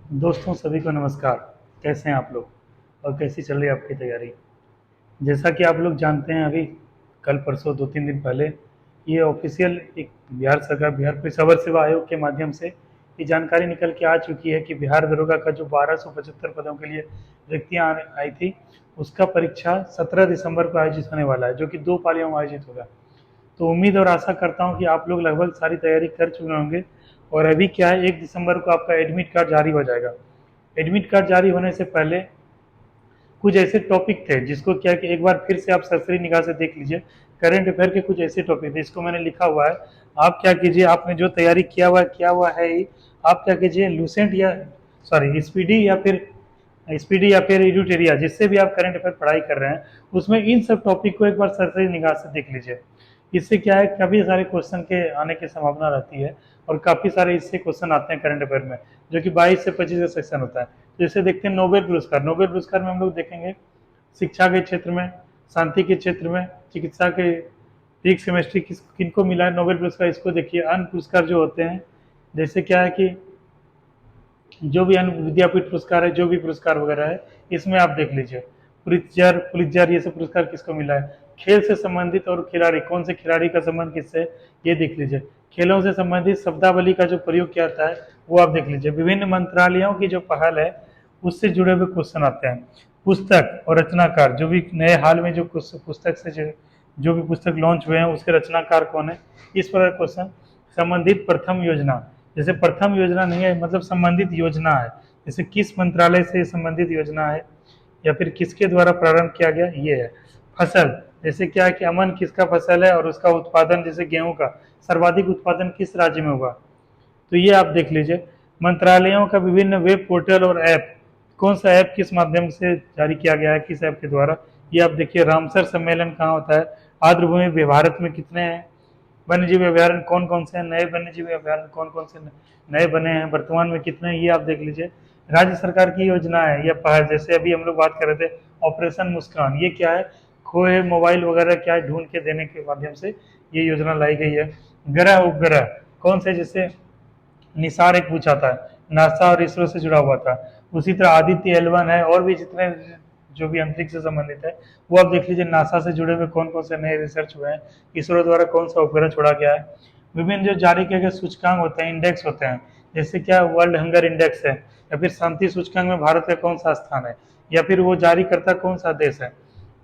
दोस्तों सभी को नमस्कार। कैसे हैं आप लोग और कैसी चल रही है आपकी तैयारी? जैसा कि आप लोग जानते हैं, अभी कल परसों 2-3 दिन पहले ये ऑफिशियल एक बिहार सरकार बिहार पुलिस अवर सेवा आयोग के माध्यम से ये जानकारी निकल के आ चुकी है कि बिहार दरोगा का जो 1275 पदों के लिए रिक्तियाँ आई थी, उसका परीक्षा 17 दिसंबर को आयोजित होने वाला है, जो कि 2 पालियों में आयोजित होगा। तो उम्मीद और आशा करता हूँ कि आप लोग लगभग सारी तैयारी कर चुके होंगे। और अभी क्या है, 1 दिसंबर को आपका एडमिट कार्ड जारी हो जाएगा। एडमिट कार्ड जारी होने से पहले कुछ ऐसे टॉपिक थे जिसको क्या कि एक बार फिर से आप सरसरी निगाह से देख लीजिए। करंट अफेयर के कुछ ऐसे टॉपिक थे, इसको मैंने लिखा हुआ है। आप क्या कीजिए, आपने जो तैयारी किया हुआ है ही, आप क्या कीजिए, लूसेंट या सॉरी स्पीडी या फिर एडुटेरिया, जिससे भी आप करंट अफेयर पढ़ाई कर रहे हैं, उसमें इन सब टॉपिक को एक बार सरसरी निगाह से देख लीजिए। इससे क्या है, काफ़ी सारे क्वेश्चन के आने की संभावना रहती है और काफ़ी सारे इससे क्वेश्चन आते हैं करंट अफेयर में, जो कि 22 से 25 का सेक्शन होता है। जैसे देखते हैं नोबेल पुरस्कार। नोबेल पुरस्कार में हम लोग देखेंगे शिक्षा के क्षेत्र में, शांति के क्षेत्र में, चिकित्सा के, फिजिक्स केमिस्ट्री किनको मिला है नोबेल पुरस्कार, इसको देखिए। अन्य पुरस्कार जो होते हैं, जैसे क्या है कि जो भी अन्य विद्यापीठ पुरस्कार है, जो भी पुरस्कार वगैरह है, इसमें आप देख लीजिए। पुलित्जर पुलित्जर ये सब पुरस्कार किसको मिला है। खेल से संबंधित और खिलाड़ी, कौन से खिलाड़ी का संबंध किससे है, ये देख लीजिए। खेलों से संबंधित शब्दावली का जो प्रयोग किया जाता है, वो आप देख लीजिए। विभिन्न मंत्रालयों की जो पहल है, उससे जुड़े हुए क्वेश्चन आते हैं। पुस्तक और रचनाकार, जो भी नए हाल में जो पुस्तक से जो भी पुस्तक लॉन्च हुए हैं, उसके रचनाकार कौन है, इस पर क्वेश्चन। संबंधित प्रथम योजना, जैसे प्रथम योजना नहीं है, मतलब संबंधित योजना है, जैसे किस मंत्रालय से संबंधित योजना है या फिर किसके द्वारा प्रारंभ किया गया, ये है। फसल, जैसे क्या है कि अमन किसका फसल है और उसका उत्पादन, जैसे गेहूं का सर्वाधिक उत्पादन किस राज्य में हुआ, तो ये आप देख लीजिए। मंत्रालयों का विभिन्न वेब पोर्टल और ऐप, कौन सा ऐप किस माध्यम से जारी किया गया है, किस ऐप के द्वारा, ये आप देखिए। रामसर सम्मेलन कहाँ होता है, आर्द्रभूमि भारत में कितने हैं, वन्य जीव अभ्यारण्य कौन कौन से हैं, नए वन्य जीव अभ्यारण्य कौन कौन से नए बने हैं, वर्तमान में कितने हैं, ये आप देख लीजिए। राज्य सरकार की योजना है या पहल, जैसे अभी हम लोग बात कर रहे थे ऑपरेशन मुस्कान, ये क्या है, खोए मोबाइल वगैरह क्या है, ढूंढ के देने के माध्यम से ये योजना लाई गई है। ग्रह उपग्रह कौन से, जैसे निसार एक पूछा था, नासा और इसरो से जुड़ा हुआ था। उसी तरह आदित्य L1 है, और भी जितने जो भी अंतरिक्ष से संबंधित है, वो आप देख लीजिए। नासा से जुड़े हुए कौन कौन से नए रिसर्च हुए हैं, इसरो द्वारा कौन सा उपग्रह छोड़ा गया है। विभिन्न जो जारी किए गए सूचकांक होते हैं, इंडेक्स होते हैं, जैसे क्या वर्ल्ड हंगर इंडेक्स है, या फिर शांति सूचकांक में भारत का कौन सा स्थान है, या फिर वो जारी करता कौन सा देश है।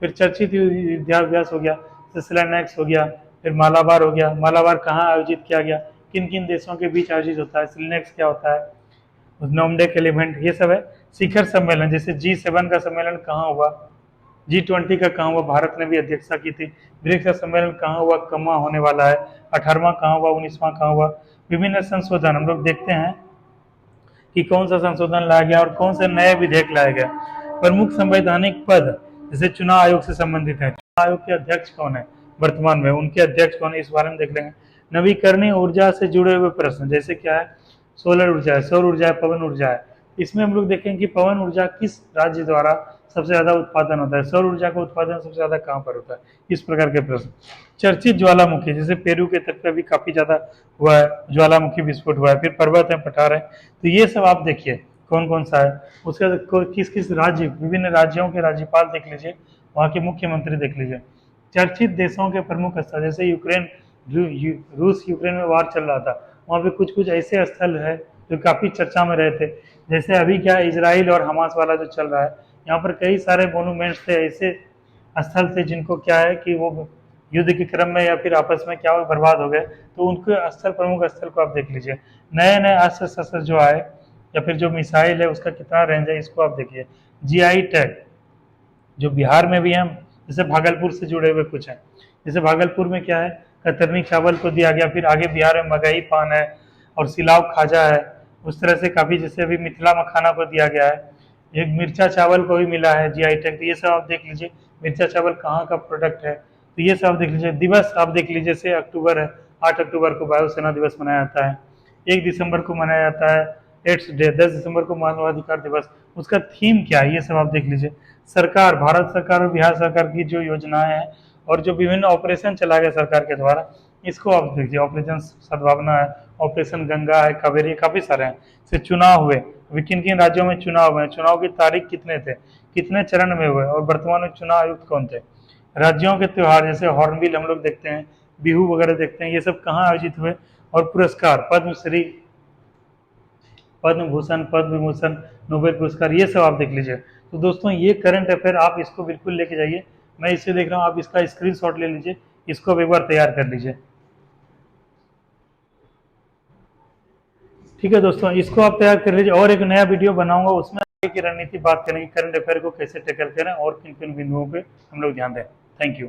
फिर चर्चित युद्धाभ्यास हो गया, सिलैनेक्स हो गया, फिर मालाबार हो गया। मालाबार कहाँ आयोजित किया गया, किन किन देशों के बीच आयोजित होता है, सिलनेक्स क्या होता है, नोमडेक एलिमेंट, ये सब है। शिखर सम्मेलन, जैसे G7 का सम्मेलन कहाँ हुआ, G20 का कहाँ हुआ, भारत ने भी अध्यक्षता की थी। ब्रिक्स का सम्मेलन कहाँ हुआ, कहाँ होने वाला है, 18वां कहाँ हुआ, 19वां कहाँ हुआ। विभिन्न संशोधन हम लोग देखते हैं कि कौन सा संशोधन लाया गया और कौन से नए विधेयक लाया गया। प्रमुख संवैधानिक पद, जैसे चुनाव आयोग से संबंधित है, चुनाव आयोग के अध्यक्ष कौन है, वर्तमान में उनके अध्यक्ष कौन है, इस बारे में देख लेंगे। नवीकरणीय ऊर्जा से जुड़े हुए प्रश्न, जैसे क्या है, सोलर ऊर्जा है, सौर ऊर्जा है, पवन ऊर्जा है। इसमें हम लोग देखेंगे कि पवन ऊर्जा किस राज्य द्वारा सबसे ज्यादा उत्पादन होता है, सौर ऊर्जा का उत्पादन सबसे ज्यादा कहाँ पर होता है, इस प्रकार के प्रश्न। चर्चित ज्वालामुखी, जैसे पेरू के तट पर भी काफी ज्यादा हुआ है, ज्वालामुखी विस्फोट हुआ है, फिर पर्वत है, पठार है, तो ये सब आप देखिए कौन कौन सा है। उसका किस किस राज्य, विभिन्न राज्यों के राज्यपाल देख लीजिए, वहाँ के मुख्यमंत्री देख लीजिए। चर्चित देशों के प्रमुख स्थल, जैसे यूक्रेन, रूस यूक्रेन में वार चल रहा था, वहाँ पे कुछ कुछ ऐसे स्थल है जो काफ़ी चर्चा में रहे थे। जैसे अभी क्या इसराइल और हमास वाला जो चल रहा है, यहाँ पर कई सारे मोनूमेंट्स थे, ऐसे स्थल थे जिनको क्या है कि वो युद्ध के क्रम में या फिर आपस में क्या हुआ, बर्बाद हो गए, तो उनके स्थल, प्रमुख स्थल को आप देख लीजिए। नए नए अस्त्र शस्त्र जो आए या फिर जो मिसाइल है उसका कितना रेंज है, इसको आप देखिए। GI टैग जो बिहार में भी हैं, जैसे भागलपुर से जुड़े हुए कुछ हैं, जैसे भागलपुर में क्या है, कतरनी चावल को दिया गया, फिर आगे बिहार में मगही पान है और सिलाव खाजा है, उस तरह से काफ़ी, जैसे अभी मिथिला मखाना को दिया गया है। एक मिर्चा चावल को भी मिला है GI टैग, तो ये सब आप देख लीजिए। मिर्चा चावल कहाँ का प्रोडक्ट है, तो ये सब आप देख लीजिए। दिवस आप देख लीजिए, जैसे अक्टूबर है, 8 अक्टूबर को वायुसेना दिवस मनाया जाता है, 1 दिसंबर को मनाया जाता है एड्स डे, 10 दिसंबर को मानवाधिकार दिवस, उसका थीम क्या है, ये सब आप देख लीजिए। सरकार, भारत सरकार और बिहार सरकार की जो योजनाएं हैं और जो विभिन्न ऑपरेशन चलाए गए सरकार के द्वारा, इसको आप देखिए। ऑपरेशन सद्भावना है, ऑपरेशन गंगा है, कावेरी, काफ़ी सारे हैं। से चुनाव हुए, किन किन राज्यों में चुनाव हुए, चुनाव की तारीख कितने थे, कितने चरण में हुए, और वर्तमान में चुनाव आयुक्त कौन थे। राज्यों के त्योहार जैसे हॉर्नबिल हम लोग देखते हैं, बिहू वगैरह देखते हैं, ये सब कहाँ आयोजित हुए। और पुरस्कार पद्मश्री, पद्म भूषण, पद्म विभूषण, नोबेल पुरस्कार, ये सब आप देख लीजिए। तो दोस्तों ये करंट अफेयर आप इसको बिल्कुल लेके जाइए। मैं इसे देख रहा हूँ, आप इसका स्क्रीनशॉट ले लीजिए, इसको अब एक बार तैयार कर लीजिए। ठीक है दोस्तों, इसको आप तैयार कर लीजिए, और एक नया वीडियो बनाऊंगा, उसमें आगे की रणनीति बात करेंगे, करंट अफेयर को कैसे टैकल करें और किन किन बिंदुओं पे हम लोग ध्यान दें। Thank you.